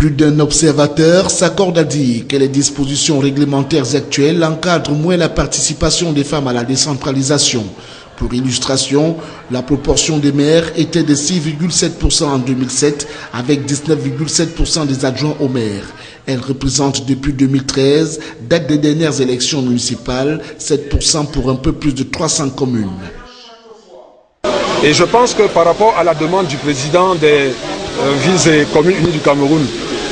Plus d'un observateur s'accorde à dire que les dispositions réglementaires actuelles encadrent moins la participation des femmes à la décentralisation. Pour illustration, la proportion des maires était de 6,7% en 2007 avec 19,7% des adjoints au maire. Elle représente depuis 2013, date des dernières élections municipales, 7% pour un peu plus de 300 communes. Et je pense que par rapport à la demande du président des villes et communes unies du Cameroun,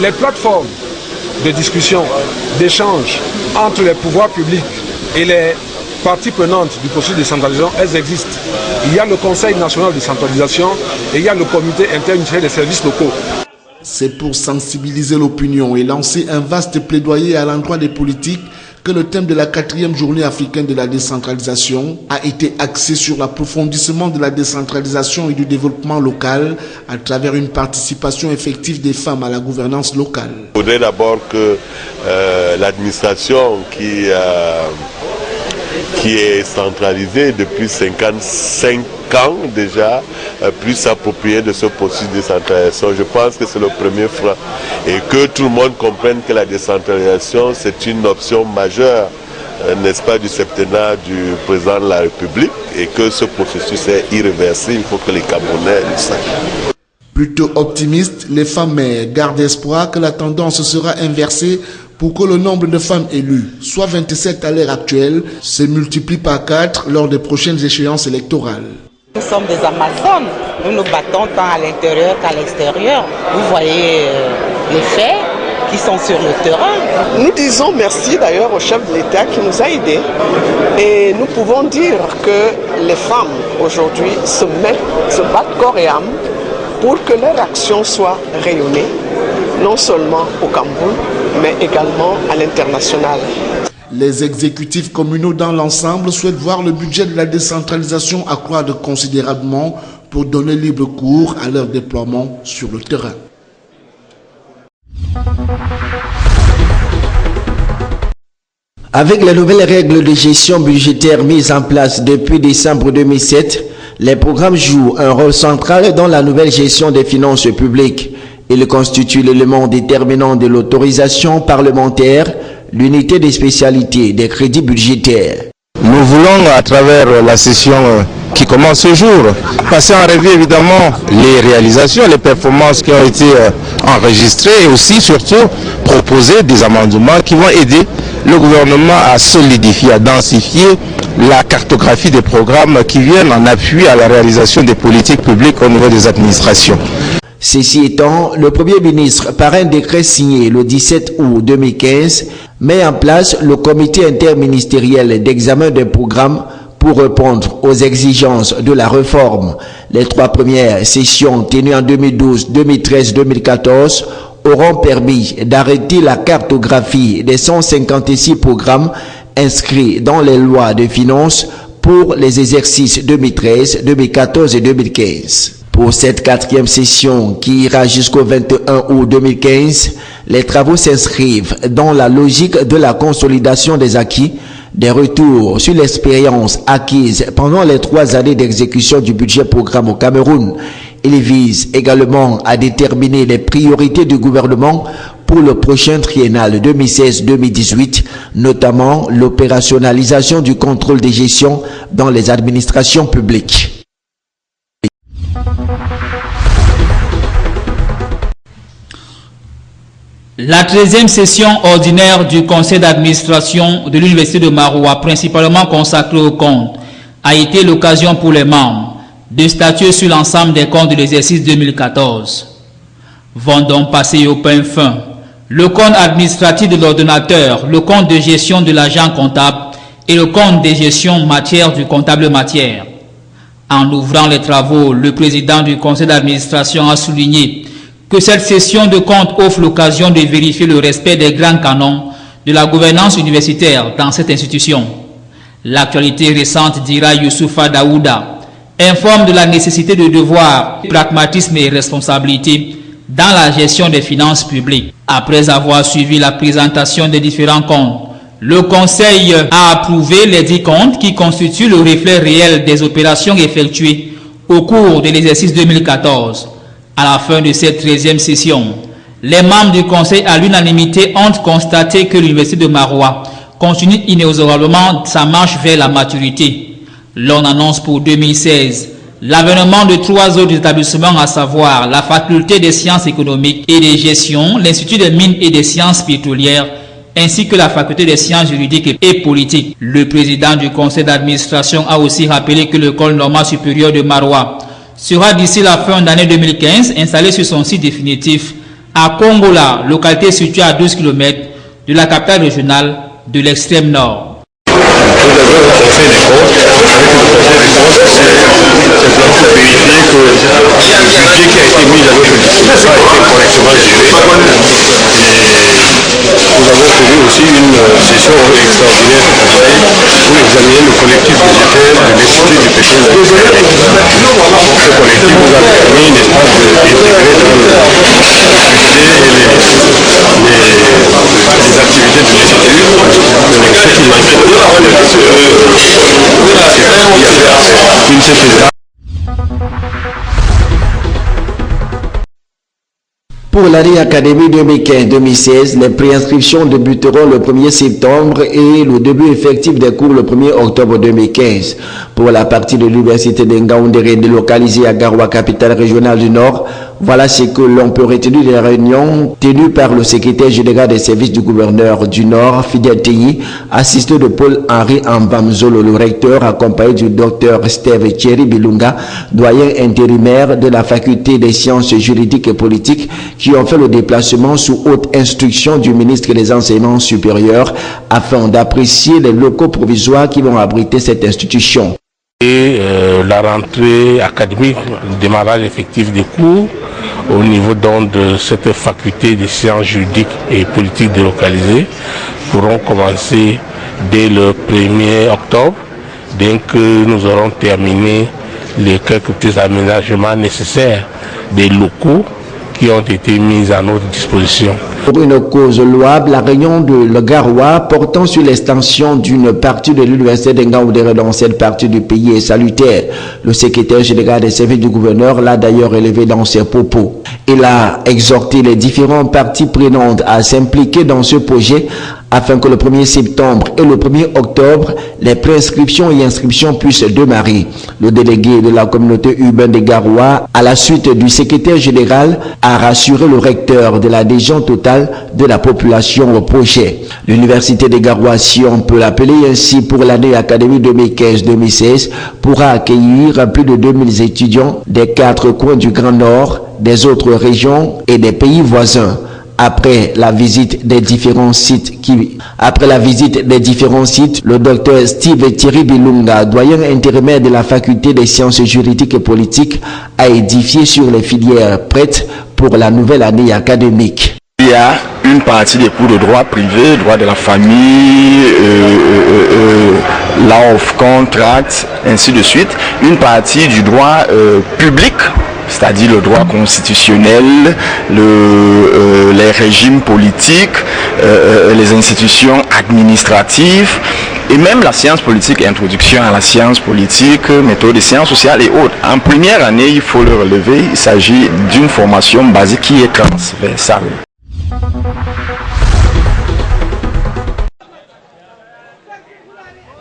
les plateformes de discussion, d'échange entre les pouvoirs publics et les parties prenantes du processus de décentralisation, elles existent. Il y a le Conseil national de décentralisation et il y a le comité interministériel des services locaux. C'est pour sensibiliser l'opinion et lancer un vaste plaidoyer à l'endroit des politiques que le thème de la 4e journée africaine de la décentralisation a été axé sur l'approfondissement de la décentralisation et du développement local à travers une participation effective des femmes à la gouvernance locale. Il faudrait d'abord que l'administration qui est centralisée depuis 55 ans déjà, puisse s'approprier de ce processus de décentralisation. Je pense que c'est le premier frein. Et que tout le monde comprenne que la décentralisation, c'est une option majeure, n'est-ce pas, du septennat du président de la République, et que ce processus est irréversible. Il faut que les Camerounais le sachent. Plutôt optimistes, les femmes maires gardent espoir que la tendance sera inversée pour que le nombre de femmes élues, soit 27 à l'heure actuelle, se multiplie par 4 lors des prochaines échéances électorales. Nous sommes des Amazones, nous nous battons tant à l'intérieur qu'à l'extérieur. Vous voyez les faits qui sont sur le terrain. Nous disons merci d'ailleurs au chef de l'État qui nous a aidés. Et nous pouvons dire que les femmes aujourd'hui se battent corps et âme pour que leur action soit rayonnée, non seulement au Cameroun, mais également à l'international. Les exécutifs communaux dans l'ensemble souhaitent voir le budget de la décentralisation accroître considérablement pour donner libre cours à leur déploiement sur le terrain. Avec les nouvelles règles de gestion budgétaire mises en place depuis décembre 2007, les programmes jouent un rôle central dans la nouvelle gestion des finances publiques. Ils constituent l'élément déterminant de l'autorisation parlementaire, l'unité des spécialités des crédits budgétaires. Nous voulons, à travers la session qui commence ce jour, passer en revue évidemment les réalisations, les performances qui ont été enregistrées et aussi surtout proposer des amendements qui vont aider le gouvernement à solidifier, à densifier la cartographie des programmes qui viennent en appui à la réalisation des politiques publiques au niveau des administrations. Ceci étant, le Premier ministre, par un décret signé le 17 août 2015, met en place le comité interministériel d'examen des programmes pour répondre aux exigences de la réforme. Les 3 premières sessions tenues en 2012, 2013, 2014 auront permis d'arrêter la cartographie des 156 programmes inscrits dans les lois de finances pour les exercices 2013, 2014 et 2015. Pour cette 4e session qui ira jusqu'au 21 août 2015, les travaux s'inscrivent dans la logique de la consolidation des acquis, des retours sur l'expérience acquise pendant les 3 années d'exécution du budget programme au Cameroun. Il vise également à déterminer les priorités du gouvernement pour le prochain triennal 2016-2018, notamment l'opérationnalisation du contrôle des gestions dans les administrations publiques. La 13e session ordinaire du conseil d'administration de l'université de Maroua, principalement consacrée aux comptes, a été l'occasion pour les membres de statuer sur l'ensemble des comptes de l'exercice 2014. Vont donc passer au point fin le compte administratif de l'ordonnateur, le compte de gestion de l'agent comptable et le compte de gestion matière du comptable matière. En ouvrant les travaux, le président du conseil d'administration a souligné que cette session de compte offre l'occasion de vérifier le respect des grands canons de la gouvernance universitaire dans cette institution. L'actualité récente d'Ira Youssoufa Daouda informe de la nécessité de devoir, pragmatisme et responsabilité dans la gestion des finances publiques. Après avoir suivi la présentation des différents comptes, le Conseil a approuvé les 10 comptes qui constituent le reflet réel des opérations effectuées au cours de l'exercice 2014. À la fin de cette 13e session, Les membres du conseil à l'unanimité ont constaté que l'université de Maroua continue inexorablement sa marche vers la maturité. L'on annonce pour 2016 l'avènement de 3 autres établissements, à savoir la faculté des sciences économiques et de gestion, l'Institut des mines et des sciences pétrolières, ainsi que la faculté des sciences juridiques et politiques. Le président du conseil d'administration a aussi rappelé que l'école normale supérieure de Maroua sera d'ici la fin d'année 2015 installée sur son site définitif à Kongola, localité située à 12 km de la capitale régionale de l'extrême nord. Nous avons tenu aussi une session extraordinaire de conseil pour examiner le collectif budgétaire de l'Institut du pétrole et du gaz. Ce collectif nous a permis, n'est-ce pas, d'intégrer dans le budget et les activités de l'Institut ce qui manquait une CFA. Pour l'année académique 2015-2016, les préinscriptions débuteront le 1er septembre et le début effectif des cours le 1er octobre 2015. Pour la partie de l'université de Ngaoundéré délocalisée à Garoua, capitale régionale du Nord, voilà ce que l'on peut retenir de la réunion tenue par le secrétaire général des services du gouverneur du Nord, Fidel Teyi, assisté de Paul-Henri Ambamzolo, le recteur, accompagné du docteur Steve Thierry Bilunga, doyen intérimaire de la faculté des sciences juridiques et politiques, qui ont fait le déplacement sous haute instruction du ministre des Enseignements supérieurs afin d'apprécier les locaux provisoires qui vont abriter cette institution. Et la rentrée académique, le démarrage effectif des cours au niveau donc de cette faculté des sciences juridiques et politiques délocalisées pourront commencer dès le 1er octobre, dès que nous aurons terminé les quelques petits aménagements nécessaires des locaux qui ont été mis à notre disposition. Pour une cause louable, la réunion de Le Garoua portant sur l'extension d'une partie de l'université de Ngaoundéré dans cette partie du pays est salutaire. Le secrétaire général des services du gouverneur l'a d'ailleurs élevé dans ses propos. Il a exhorté les différentes parties prenantes à s'impliquer dans ce projet afin que le 1er septembre et le 1er octobre, les préinscriptions et inscriptions puissent démarrer. Le délégué de la communauté urbaine de Garoua, à la suite du secrétaire général, a rassuré le recteur de l'adhésion totale de la population au projet. L'université de Garoua, si on peut l'appeler ainsi, pour l'année académique 2015-2016, pourra accueillir plus de 2000 étudiants des 4 coins du Grand Nord, des autres régions et des pays voisins. Après la visite des différents sites, le docteur Steve Thierry Bilunga, doyen intérimaire de la faculté des sciences juridiques et politiques, a édifié sur les filières prêtes pour la nouvelle année académique. Il y a une partie des cours de droit privé, droit de la famille, law of contract, ainsi de suite. Une partie du droit public, c'est-à-dire le droit constitutionnel, les régimes politiques, les institutions administratives, et même la science politique, introduction à la science politique, méthode de sciences sociales et autres. En première année, il faut le relever, il s'agit d'une formation basique qui est transversale.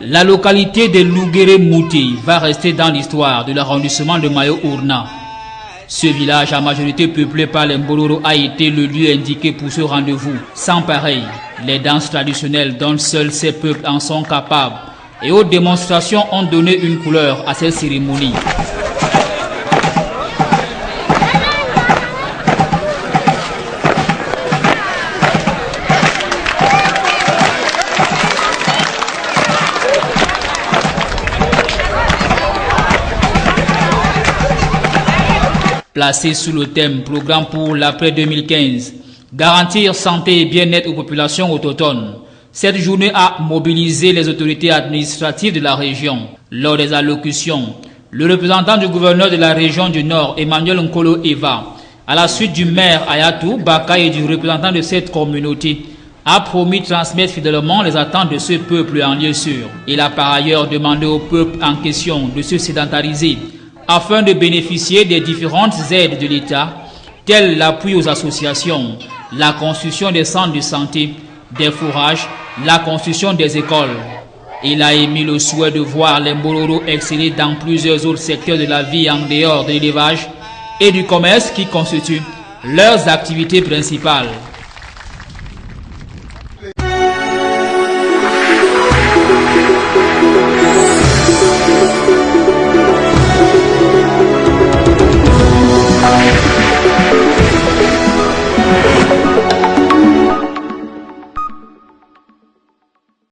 La localité de Louguéré-Mouti va rester dans l'histoire de l'arrondissement de Mayo-Ourna. Ce village à majorité peuplé par les Mbororo a été le lieu indiqué pour ce rendez-vous. Sans pareil, les danses traditionnelles dont seuls ces peuples en sont capables et autres démonstrations ont donné une couleur à cette cérémonie. Placé sous le thème Programme pour l'après 2015, garantir santé et bien-être aux populations autochtones, cette journée a mobilisé les autorités administratives de la région. Lors des allocutions, le représentant du gouverneur de la région du Nord, Emmanuel Nkolo Eva, à la suite du maire Ayatou Baka et du représentant de cette communauté, a promis de transmettre fidèlement les attentes de ce peuple en lieu sûr. Il a par ailleurs demandé au peuple en question de se sédentariser afin de bénéficier des différentes aides de l'État, tels l'appui aux associations, la construction des centres de santé, des fourrages, la construction des écoles. Il a émis le souhait de voir les Mbororo exceller dans plusieurs autres secteurs de la vie en dehors de l'élevage et du commerce qui constituent leurs activités principales.